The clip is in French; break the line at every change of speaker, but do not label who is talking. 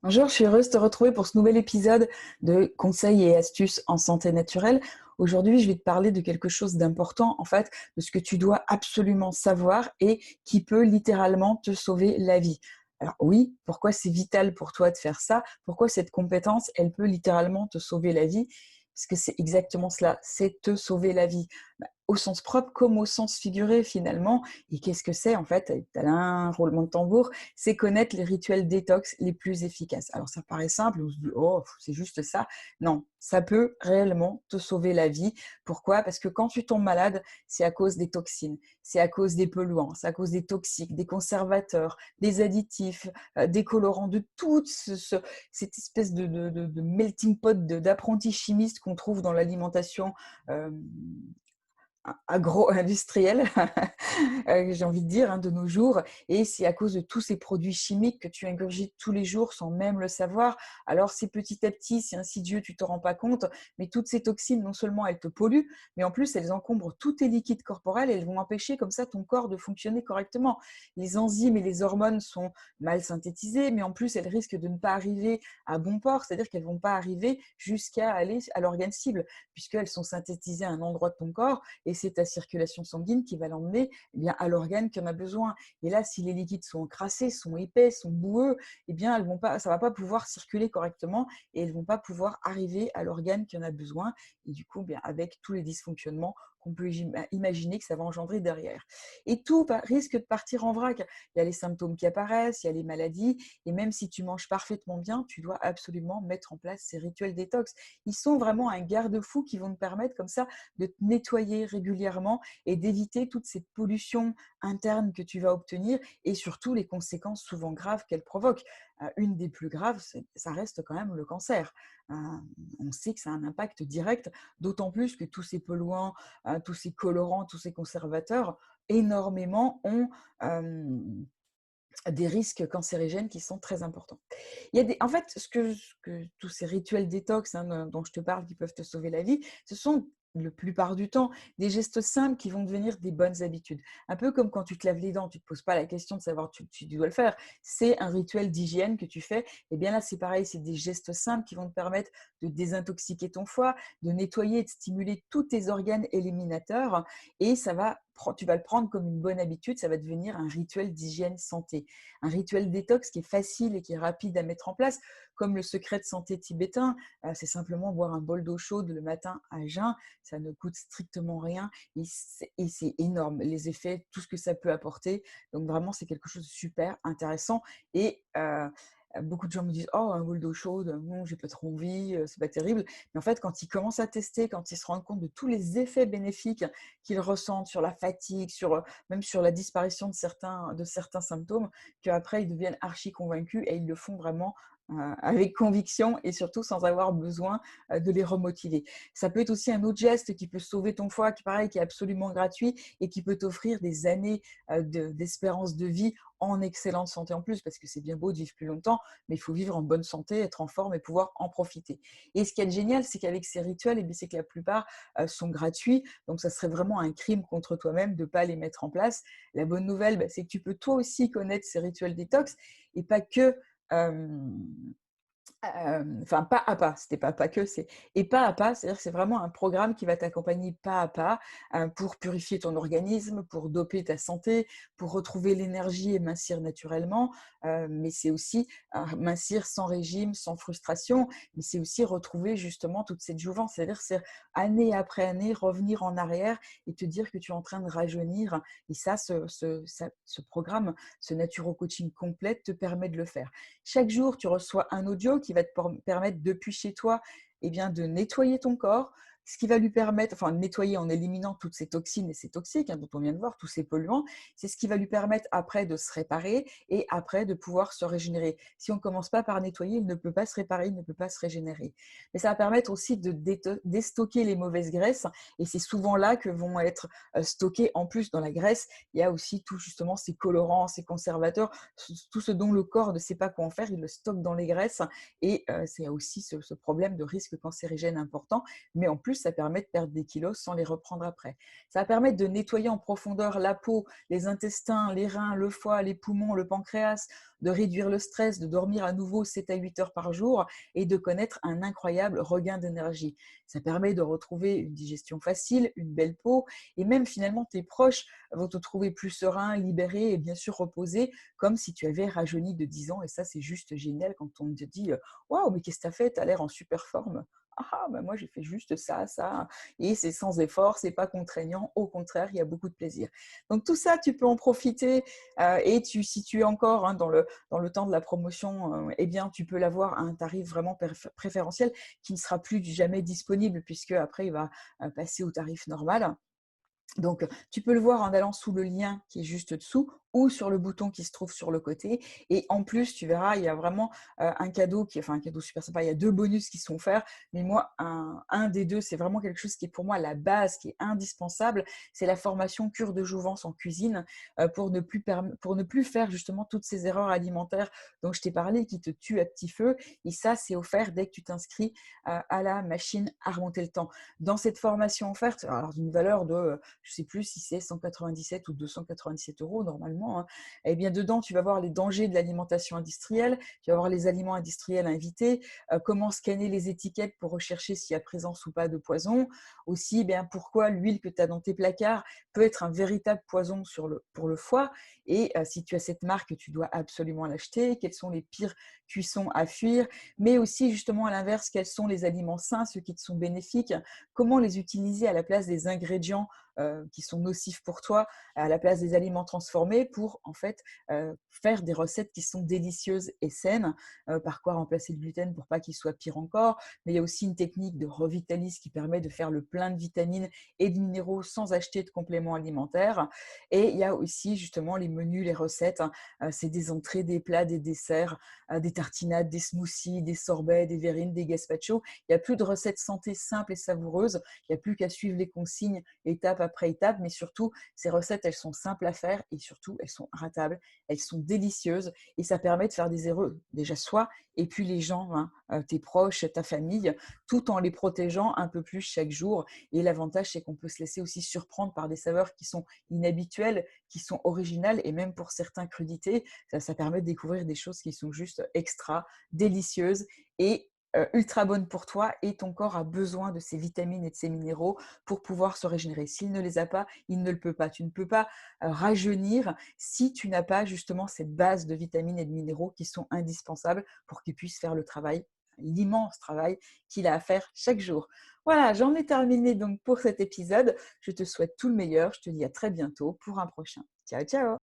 Bonjour, je suis heureuse de te retrouver pour ce nouvel épisode de conseils et astuces en santé naturelle. Aujourd'hui, je vais te parler de quelque chose d'important, en fait, de ce que tu dois absolument savoir et qui peut littéralement te sauver la vie. Alors oui, pourquoi c'est vital pour toi de faire ça? Pourquoi cette compétence, elle peut littéralement te sauver la vie? Parce que c'est exactement cela, c'est te sauver la vie. Au sens propre comme au sens figuré finalement. Et qu'est-ce que c'est en fait? Un roulement de tambour, c'est connaître les rituels détox les plus efficaces. Alors ça paraît simple, on se dit oh c'est juste ça. Non, ça peut réellement te sauver la vie. Pourquoi? Parce que quand tu tombes malade, c'est à cause des toxines, c'est à cause des polluants, c'est à cause des toxiques, des conservateurs, des additifs, des colorants, de toute cette espèce de melting pot d'apprentis chimistes qu'on trouve dans l'alimentation euh, agro-industriel, j'ai envie de dire, hein, de nos jours. Et c'est à cause de tous ces produits chimiques que tu ingurgites tous les jours sans même le savoir. Alors c'est petit à petit, c'est insidieux, tu ne te rends pas compte, mais toutes ces toxines, non seulement elles te polluent, mais en plus elles encombrent tous tes liquides corporels et elles vont empêcher comme ça ton corps de fonctionner correctement. Les enzymes et les hormones sont mal synthétisées, mais en plus elles risquent de ne pas arriver à bon port, c'est-à-dire qu'elles ne vont pas arriver jusqu'à aller à l'organe cible, puisqu'elles sont synthétisées à un endroit de ton corps et c'est ta circulation sanguine qui va l'emmener bien, à l'organe qui en a besoin. Et là, si les liquides sont encrassés, sont épais, sont boueux, eh bien, ça ne va pas pouvoir circuler correctement et elles ne vont pas pouvoir arriver à l'organe qui en a besoin. Et du coup, bien, avec tous les dysfonctionnements qu'on peut imaginer que ça va engendrer derrière. Et tout risque de partir en vrac. Il y a les symptômes qui apparaissent, il y a les maladies, et même si tu manges parfaitement bien, tu dois absolument mettre en place ces rituels détox. Ils sont vraiment un garde-fou qui vont te permettre comme ça de te nettoyer régulièrement et d'éviter toutes ces pollutions internes que tu vas obtenir et surtout les conséquences souvent graves qu'elles provoquent. Une des plus graves, ça reste quand même le cancer. On sait que ça a un impact direct, d'autant plus que tous ces polluants, tous ces colorants, tous ces conservateurs, énormément ont des risques cancérigènes qui sont très importants. En fait, tous ces rituels détox, hein, dont je te parle qui peuvent te sauver la vie, ce sont la plupart du temps des gestes simples qui vont devenir des bonnes habitudes. Un peu comme quand tu te laves les dents, tu ne te poses pas la question de savoir tu dois le faire. C'est un rituel d'hygiène que tu fais. Et bien là, c'est pareil, c'est des gestes simples qui vont te permettre de désintoxiquer ton foie, de nettoyer et de stimuler tous tes organes éliminateurs. Et tu vas le prendre comme une bonne habitude, ça va devenir un rituel d'hygiène santé. Un rituel détox qui est facile et qui est rapide à mettre en place, comme le secret de santé tibétain, c'est simplement boire un bol d'eau chaude le matin à jeun, ça ne coûte strictement rien et c'est énorme, les effets, tout ce que ça peut apporter. Donc vraiment, c'est quelque chose de super intéressant et beaucoup de gens me disent: «Oh, un bol d'eau chaude, non, j'ai pas trop envie, c'est pas terrible». Mais en fait, quand ils commencent à tester, quand ils se rendent compte de tous les effets bénéfiques qu'ils ressentent sur la fatigue, même sur la disparition de certains symptômes, qu'après ils deviennent archi convaincus et ils le font vraiment avec conviction et surtout sans avoir besoin de les remotiver. Ça peut être aussi un autre geste qui peut sauver ton foie, qui pareil, qui est absolument gratuit et qui peut t'offrir des années d'espérance de vie en excellente santé en plus, parce que c'est bien beau de vivre plus longtemps, mais il faut vivre en bonne santé, être en forme et pouvoir en profiter. Et ce qui est génial, c'est qu'avec ces rituels, c'est que la plupart sont gratuits, donc ça serait vraiment un crime contre toi-même de ne pas les mettre en place. La bonne nouvelle, c'est que tu peux toi aussi connaître ces rituels détox et pas que enfin pas à pas, c'était pas que, c'est et pas à pas, c'est-à-dire que c'est vraiment un programme qui va t'accompagner pas à pas, pour purifier ton organisme, pour doper ta santé, pour retrouver l'énergie et mincir naturellement, mais c'est aussi, mincir sans régime, sans frustration, mais c'est aussi retrouver justement toute cette jouvence. C'est-à-dire c'est année après année revenir en arrière et te dire que tu es en train de rajeunir et ça ce programme, ce Naturo Coaching complet te permet de le faire. Chaque jour, tu reçois un audio qui va te permettre depuis chez toi de nettoyer ton corps, ce qui va lui permettre, enfin nettoyer en éliminant toutes ces toxines et ces toxiques dont on vient de voir, tous ces polluants, c'est ce qui va lui permettre après de se réparer et après de pouvoir se régénérer. Si on ne commence pas par nettoyer, il ne peut pas se réparer, il ne peut pas se régénérer. Mais ça va permettre aussi de déstocker les mauvaises graisses et c'est souvent là que vont être stockées en plus dans la graisse, il y a aussi tout justement ces colorants, ces conservateurs, tout ce dont le corps ne sait pas quoi en faire, il le stocke dans les graisses et c'est aussi ce problème de risque cancérigène important. Mais en plus, ça permet de perdre des kilos sans les reprendre après. Ça va permettre de nettoyer en profondeur la peau, les intestins, les reins, le foie, les poumons, le pancréas, de réduire le stress, de dormir à nouveau 7 à 8 heures par jour et de connaître un incroyable regain d'énergie. Ça permet de retrouver une digestion facile, une belle peau et même finalement tes proches vont te trouver plus serein, libéré et bien sûr reposé comme si tu avais rajeuni de 10 ans et ça c'est juste génial quand on te dit waouh mais qu'est-ce que tu as fait? Tu as l'air en super forme. Ah, bah moi j'ai fait juste ça, ça, et c'est sans effort, c'est pas contraignant, au contraire, il y a beaucoup de plaisir. Donc tout ça, tu peux en profiter et si tu es encore dans le temps de la promotion, eh bien tu peux l'avoir à un tarif vraiment préférentiel qui ne sera plus jamais disponible puisque après il va passer au tarif normal. Donc, tu peux le voir en allant sous le lien qui est juste dessous ou sur le bouton qui se trouve sur le côté. Et en plus, tu verras, il y a vraiment un cadeau enfin un cadeau super sympa. Il y a 2 bonus qui sont offerts, mais moi, un des 2, c'est vraiment quelque chose qui est pour moi la base, qui est indispensable. C'est la formation cure de jouvence en cuisine pour ne plus faire justement toutes ces erreurs alimentaires dont je t'ai parlé qui te tuent à petit feu. Et ça, c'est offert dès que tu t'inscris à la machine à remonter le temps. Dans cette formation offerte, alors d'une valeur de je ne sais plus si c'est 197 ou 297 euros normalement, hein. Eh bien, dedans, tu vas voir les dangers de l'alimentation industrielle, tu vas voir les aliments industriels invités, comment scanner les étiquettes pour rechercher s'il y a présence ou pas de poison. Aussi, eh bien, pourquoi l'huile que tu as dans tes placards peut être un véritable poison pour le foie. Et si tu as cette marque, tu dois absolument l'acheter. Quelles sont les pires cuissons à fuir. Mais aussi, justement, à l'inverse, quels sont les aliments sains, ceux qui te sont bénéfiques. Comment les utiliser à la place des ingrédients qui sont nocifs pour toi, à la place des aliments transformés pour en fait faire des recettes qui sont délicieuses et saines. Par quoi remplacer le gluten pour pas qu'il soit pire encore. Mais il y a aussi une technique de Revitalis qui permet de faire le plein de vitamines et de minéraux sans acheter de compléments alimentaires. Et il y a aussi justement les menus, les recettes, hein. C'est des entrées, des plats, des desserts, des tartinades, des smoothies, des sorbets, des verrines, des gazpacho. Il n'y a plus de recettes santé simples et savoureuses. Il n'y a plus qu'à suivre les consignes étape après étape, mais surtout, ces recettes, elles sont simples à faire et surtout, elles sont ratables, elles sont délicieuses et ça permet de faire des erreurs, déjà soi, et puis les gens, hein, tes proches, ta famille, tout en les protégeant un peu plus chaque jour. Et l'avantage, c'est qu'on peut se laisser aussi surprendre par des saveurs qui sont inhabituelles, qui sont originales et même pour certains crudités, ça permet de découvrir des choses qui sont juste extra, délicieuses et ultra bonnes pour toi et ton corps a besoin de ces vitamines et de ces minéraux pour pouvoir se régénérer. S'il ne les a pas, il ne le peut pas. Tu ne peux pas rajeunir si tu n'as pas justement cette base de vitamines et de minéraux qui sont indispensables pour qu'il puisse faire le travail, l'immense travail qu'il a à faire chaque jour. Voilà, j'en ai terminé donc pour cet épisode. Je te souhaite tout le meilleur. Je te dis à très bientôt pour un prochain. Ciao, ciao!